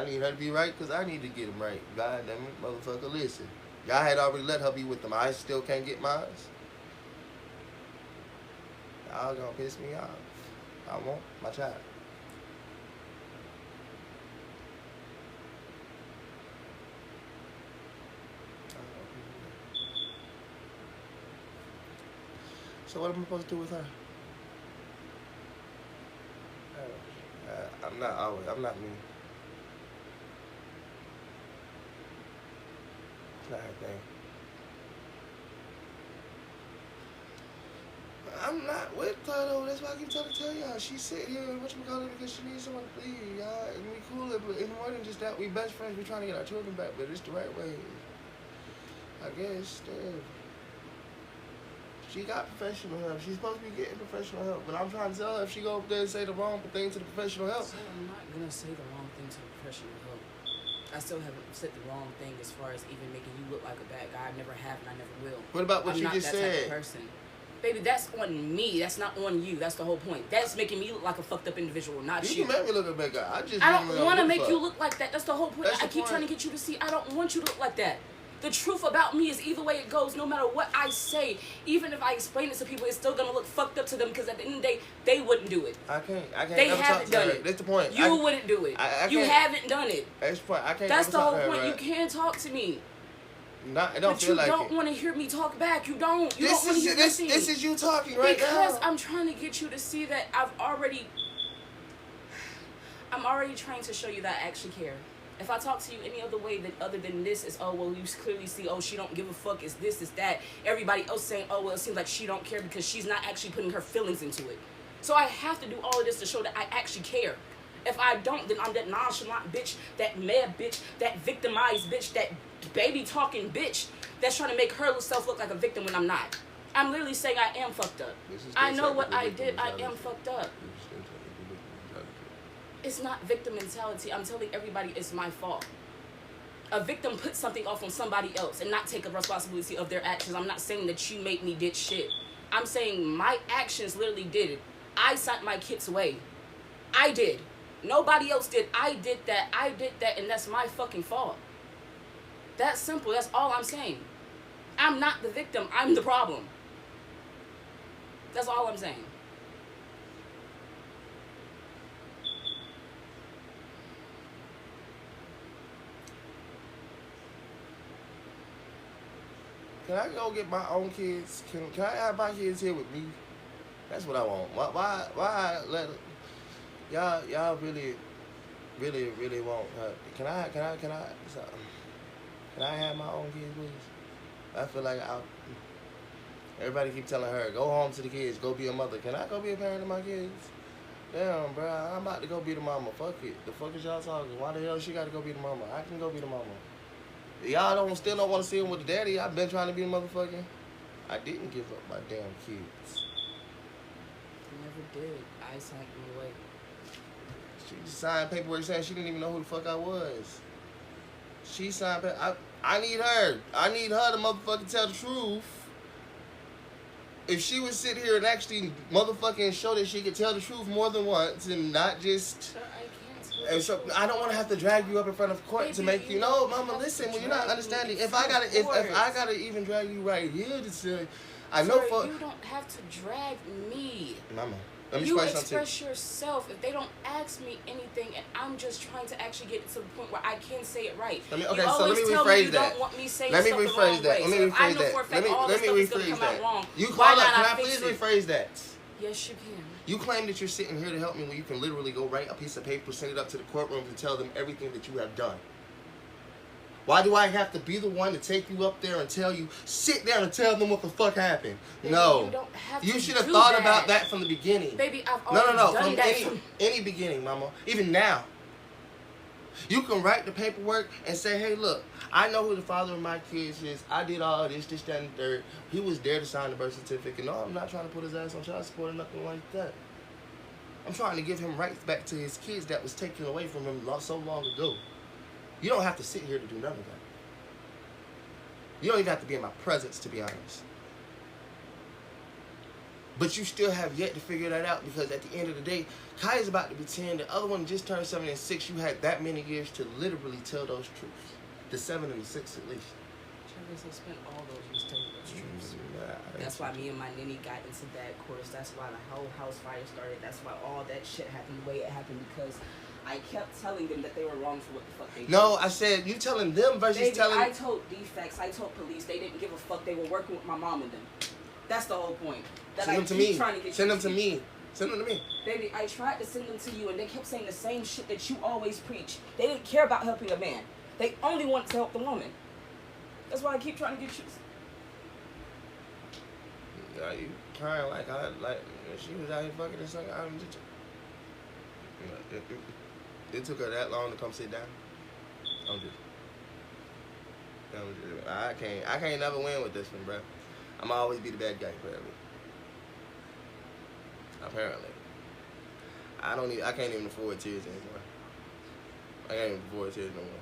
need her to be right because I need to get them right. God damn it, motherfucker, listen. Y'all had already let her be with them. I still can't get mine. Y'all gonna piss me off. I want my child. So what am I supposed to do with her? I'm not me. It's not her thing. I'm not with her though. That's why I keep trying to tell y'all. She's sitting here, because she needs someone to please, y'all. And we cool, but it's more than just that. We best friends. We trying to get our children back, but it's the right way. I guess, she got professional help. She's supposed to be getting professional help. But I'm trying to tell her, if she go up there and say the wrong thing to the professional help. So I'm not going to say the wrong thing to the professional help. I still haven't said the wrong thing as far as even making you look like a bad guy. I never have and I never will. What about what you just said? I'm not that type of person. Baby, that's on me. That's not on you. That's the whole point. That's making me look like a fucked up individual, not you. You can make me look like a bad guy. I don't want to make you look like that. That's the whole point. I keep trying to get you to see I don't want you to look like that. The truth about me is either way it goes, no matter what I say, even if I explain it to people, it's still going to look fucked up to them, because at the end of the day, they wouldn't do it. I can't. They haven't done it. That's the point. You wouldn't do it. You haven't done it. That's the point. I can't. That's the whole point. You can't talk to me. It don't feel like it. But you don't want to hear me talk back. You don't. You don't want to hear me. This is you talking right now. Because I'm trying to get you to see that I'm already trying to show you that I actually care. If I talk to you any other way other than this, is, oh, well, you clearly see, oh, she don't give a fuck, it's this, it's that. Everybody else saying, oh, well, it seems like she don't care because she's not actually putting her feelings into it. So I have to do all of this to show that I actually care. If I don't, then I'm that nonchalant bitch, that mad bitch, that victimized bitch, that baby talking bitch that's trying to make herself look like a victim when I'm not. I'm literally saying I am fucked up. I know what I did. I am fucked up. It's not victim mentality. I'm telling everybody it's my fault. A victim puts something off on somebody else and not take a responsibility of their actions. I'm not saying that you made me did shit. I'm saying my actions literally did it. I sent my kids away. I did. Nobody else did. I did that, and that's my fucking fault. That's simple. That's all I'm saying. I'm not the victim. I'm the problem. That's all I'm saying. Can I go get my own kids? Can I have my kids here with me? That's what I want. Why let y'all really want her? Can I have my own kids, please? I feel like everybody keep telling her, go home to the kids, go be a mother. Can I go be a parent to my kids? Damn, bro, I'm about to go be the mama. Fuck it. The fuck is y'all talking? Why the hell she got to go be the mama? I can go be the mama. Y'all still don't want to see him with the daddy. I've been trying to be the motherfucker. I didn't give up my damn kids. You never did. I signed you away. She just signed paperwork saying she didn't even know who the fuck I was. She signed paperwork. I need her. I need her to motherfucking tell the truth. If she would sit here and actually motherfucking show that she could tell the truth more than once and not just... Sir, I can't. And so I don't want to have to drag you up in front of court Baby, to make you know, mama. Listen, when you're not understanding, if I gotta even drag you right here to say, I know for you don't have to drag me. Mama, let me you explain something. express yourself. If they don't ask me anything, and I'm just trying to actually get to the point where I can say it right. Let me rephrase that. Let me rephrase that. Let me rephrase that. You call up. Can I please rephrase that? Yes, you can. You claim that you're sitting here to help me when you can literally go write a piece of paper, send it up to the courtroom, and tell them everything that you have done. Why do I have to be the one to take you up there and tell you, sit there and tell them what the fuck happened? Baby, no. You don't have you to should have do thought that. about that from the beginning. Baby, I've already done that. From any beginning, mama. Even now. You can write the paperwork and say, hey, look, I know who the father of my kids is. I did all this, that, and the third. He was there to sign the birth certificate. No, I'm not trying to put his ass on child support or nothing like that. I'm trying to give him rights back to his kids that was taken away from him so long ago. You don't have to sit here to do none of that. You don't even have to be in my presence, to be honest. But you still have yet to figure that out because at the end of the day, Kai is about to be 10. The other one just turned 7 and 6. You had that many years to literally tell those truths. The 7 and the 6 at least. Travis, I spent all those years telling those truths. That's why me and my ninny got into that course. That's why the whole house fire started. That's why all that shit happened the way it happened because I kept telling them that they were wrong for what the fuck they did. No, I said you telling them versus telling... I told defects. I told police. They didn't give a fuck. They were working with my mom and them. That's the whole point. Send them to me. Send them to me. Send them to me. Baby, I tried to send them to you, and they kept saying the same shit that you always preach. They didn't care about helping a man. They only wanted to help the woman. That's why I keep trying to get you. Yeah, you crying like she was out here fucking or something. It took her that long to come sit down. I can't never win with this one, bro. I'm always be the bad guy, apparently. I can't even afford tears anymore. I can't even afford tears no more.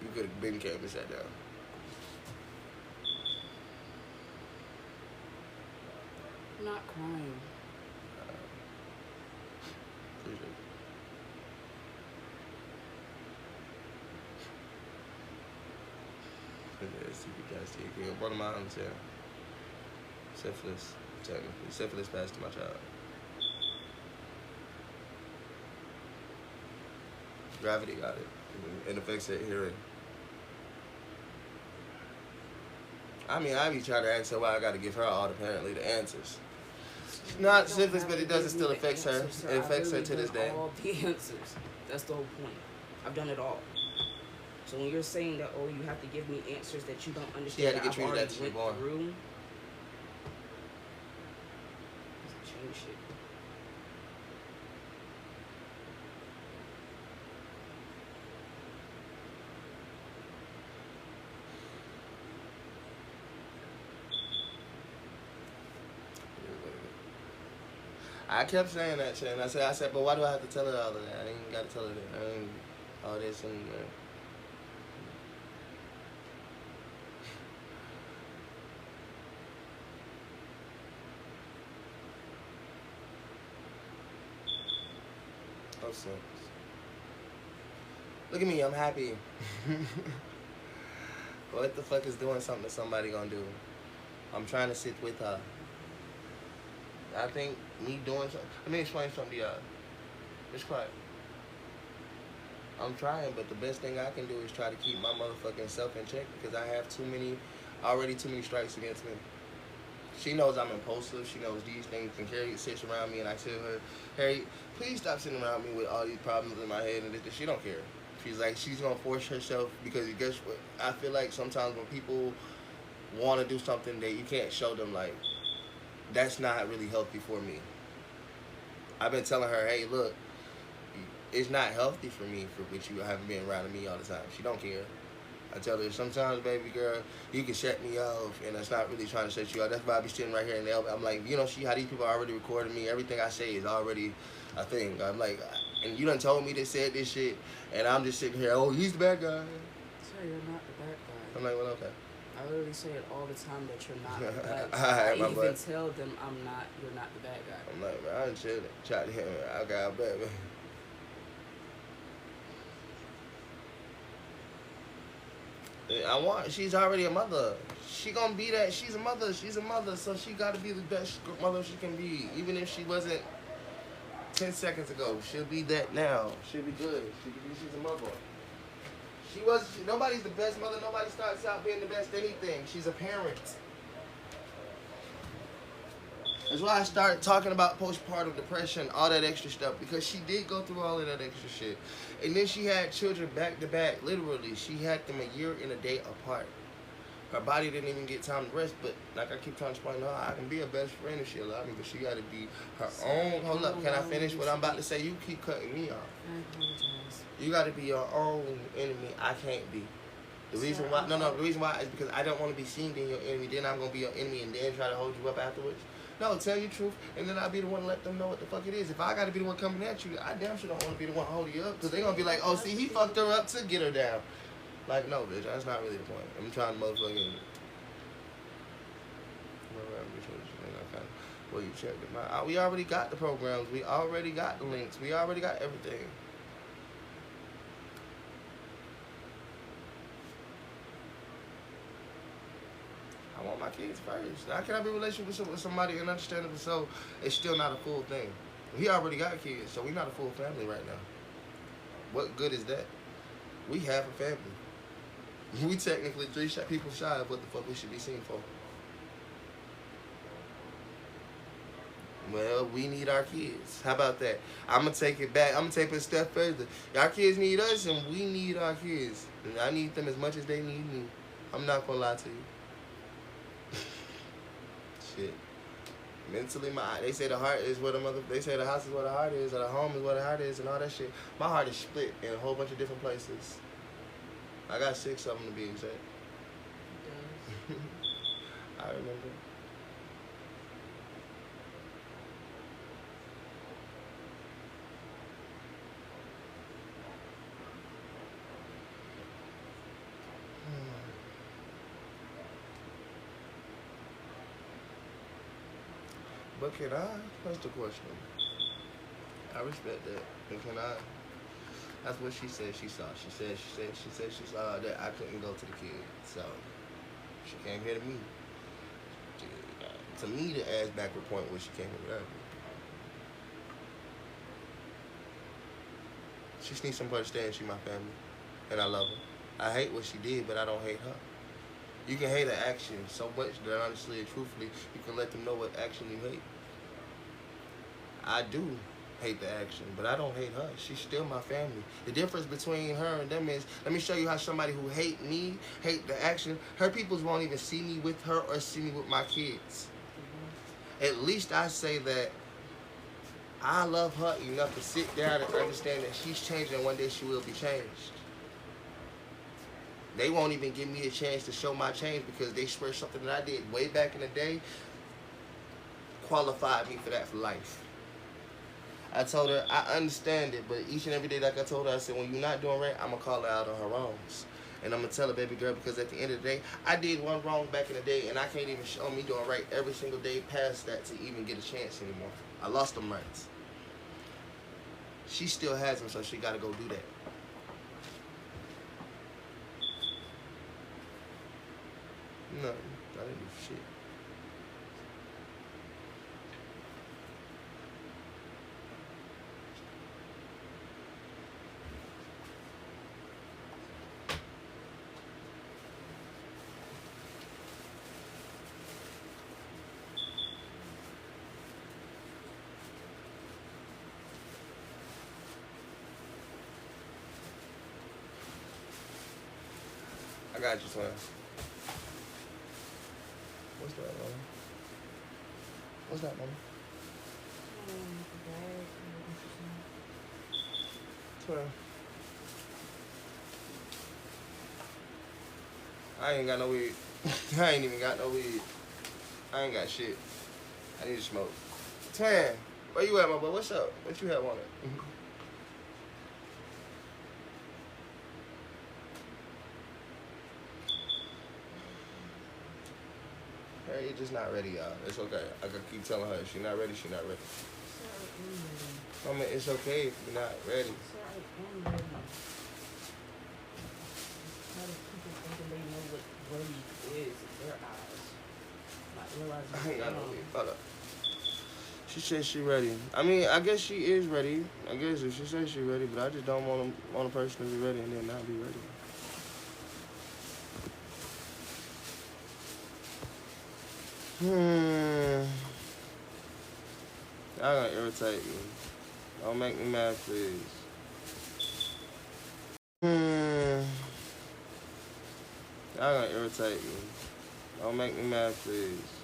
You could have been kept me sat down. I'm not crying. Appreciate it. One of my aunts, yeah. Syphilis, technically. Syphilis passed to my child. Gravity got it. It affects her hearing. I mean, I be trying to ask her why I got to give her all apparently the answers. Not syphilis, but it doesn't still affects her. It affects her to this day. All the answers. That's the whole point. I've done it all. So when you're saying that, oh, you have to give me answers that you don't understand, she had to get I've treated already after she went born. through, doesn't change shit. I kept saying that shit, and I said, but why do I have to tell her all of that? I ain't got to tell her that. I ain't all this and no sense. Look at me, I'm happy. What the fuck is doing something that somebody gonna do? I'm trying to sit with her. I think me doing something. Let me explain something to y'all. It's quiet. I'm trying, but the best thing I can do is try to keep my motherfucking self in check because I have already too many strikes against me. She knows I'm impulsive. She knows these things can carry sits around me, and I tell her, Harry, please stop sitting around me with all these problems in my head and this. She don't care. She's like, she's gonna force herself because guess what? I feel like sometimes when people want to do something that you can't show them, like, that's not really healthy for me. I've been telling her, hey, look, it's not healthy for me for which you haven't been around me all the time. She don't care. I tell her, sometimes, baby girl, you can shut me off, and that's not really trying to shut you off. That's why I be sitting right here, and I'm like, you know, see how these people are already recording me. Everything I say is already a thing. I'm like, and you done told me they said this shit, and I'm just sitting here, oh, he's the bad guy. So you're not the bad guy. I'm like, well, okay. I literally say it all the time that you're not the bad guy. Alright, I even tell them you're not the bad guy. I'm like, man, I'm chilling. Try to hit me. I got bad, man. She's already a mother. She gonna be that. She's a mother. She's a mother, so she gotta be the best mother she can be. Even if she wasn't 10 seconds ago, she'll be that now. She'll be good. She's a mother. Nobody's the best mother. Nobody starts out being the best anything. She's a parent. That's why I started talking about postpartum depression, all that extra stuff, because she did go through all of that extra shit. And then she had children back to back, literally. She had them a year and a day apart. Her body didn't even get time to rest, but like I keep trying to explain to her, I can be a best friend if she allow me, but she got to be her own. Hold up, can I finish what I'm about to say? You keep cutting me off. I apologize. You got to be your own enemy. I can't be. The reason why, the reason why is because I don't want to be seen being your enemy. Then I'm going to be your enemy and then try to hold you up afterwards. No, tell your truth, and then I'll be the one to let them know what the fuck it is. If I got to be the one coming at you, I damn sure don't want to be the one holding you up, because they're going to be like, oh, see, he fucked her up to get her down. Like, no, bitch, that's not really the point. I'm trying to motherfucking... Well, you checked them out. We already got the programs. We already got the links. We already got everything. I want my kids first. How can I be in a relationship with somebody and understand it so it's still not a full thing? We already got kids, so we're not a full family right now. What good is that? We have a family. We technically 3 people shy of what the fuck we should be seen for. Well, we need our kids. How about that? I'm going to take it back. I'm going to take it a step further. Our kids need us, and we need our kids. And I need them as much as they need me. I'm not going to lie to you. Shit. Mentally, they say the heart is where they say the house is where the heart is, or the home is where the heart is, and all that shit. My heart is split in a whole bunch of different places. I got 6 of them to be exact. I remember. But can I? That's the question. I respect that. But can I? That's what she said she saw. She said she saw that I couldn't go to the kids. So she came here to me. To me, the ass backward point was she came here without me. She just needs somebody to stay and she my family. And I love her. I hate what she did, but I don't hate her. You can hate her action so much that honestly and truthfully, you can let them know what action you hate. I do hate the action, but I don't hate her. She's still my family. The difference between her and them is, let me show you how somebody who hate me, hate the action, her peoples won't even see me with her or see me with my kids. At least I say that I love her enough to sit down and understand that she's changing and one day she will be changed. They won't even give me a chance to show my change because they swear something that I did way back in the day qualified me for that for life. I told her I understand it, but each and every day, like I told her, I said, when you're not doing right, I'm gonna call her out on her wrongs. And I'm gonna tell her, baby girl, because at the end of the day, I did one wrong back in the day, and I can't even show me doing right every single day past that to even get a chance anymore. I lost them rights. She still has them, so she gotta go do that. No, I didn't do shit. I got you, son. What's that, mama? What's that, mama? Twin. I ain't got no weed. I ain't even got no weed. I ain't got shit. I need to smoke. Twin, where you at, my boy? What's up? What you have on it? Hey, you're just not ready, y'all. It's okay. I can keep telling her if she's not ready, she's not ready. I mean, it's okay if you're not ready. I ain't got no weed. Hold up. She said she ready. I mean, I guess she is ready. I guess if she says she's ready, but I just don't want a person to be ready and then not be ready. Y'all gonna irritate me. Don't make me mad, please. Y'all gonna irritate me. Don't make me mad, please.